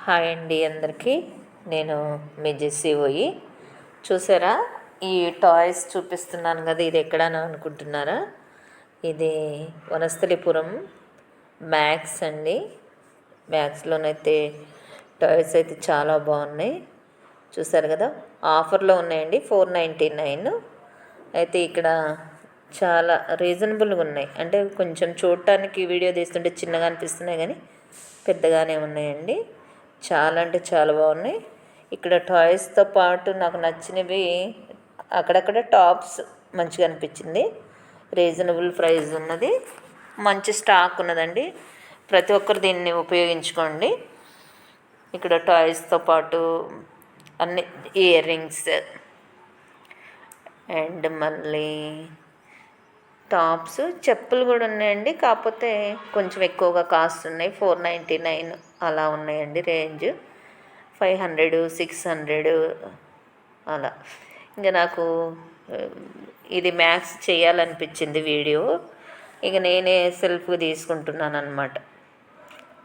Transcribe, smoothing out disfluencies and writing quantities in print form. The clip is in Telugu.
హాయ్ అండి అందరికీ. నేను మీ జెస్సీ పోయి చూసారా, ఈ టాయ్స్ చూపిస్తున్నాను కదా, ఇది ఎక్కడని అనుకుంటున్నారా? ఇది వనస్థలిపురం మ్యాక్స్ అండి. మ్యాక్స్లోనైతే టాయ్స్ అయితే చాలా బాగున్నాయి. చూసారు కదా, ఆఫర్లో ఉన్నాయండి, 499. అయితే ఇక్కడ చాలా రీజనబుల్గా ఉన్నాయి. అంటే కొంచెం చూడటానికి వీడియో తీస్తుంటే చిన్నగా అనిపిస్తున్నాయి, కానీ పెద్దగానే ఉన్నాయండి. చాలా అంటే చాలా బాగున్నాయి. ఇక్కడ టాయ్స్తో పాటు నాకు నచ్చినవి అక్కడక్కడ టాప్స్ మంచిగా అనిపించింది. రీజనబుల్ ప్రైస్ ఉన్నది, మంచి స్టాక్ ఉన్నదండి. ప్రతి ఒక్కరు దీన్ని ఉపయోగించుకోండి. ఇక్కడ టాయ్స్తో పాటు అన్ని ఇయర్ రింగ్స్ అండ్ మళ్ళీ టాప్స్, చెప్పులు కూడా ఉన్నాయండి. కాకపోతే కొంచెం ఎక్కువగా కాస్ట్ ఉన్నాయి, 499 అలా ఉన్నాయండి రేంజ్. 500, 600 అలా. ఇంకా నాకు ఇది మ్యాక్స్ చేయాలనిపించింది వీడియో. ఇక నేనే సెల్ఫ్ తీసుకుంటున్నాను అన్నమాట.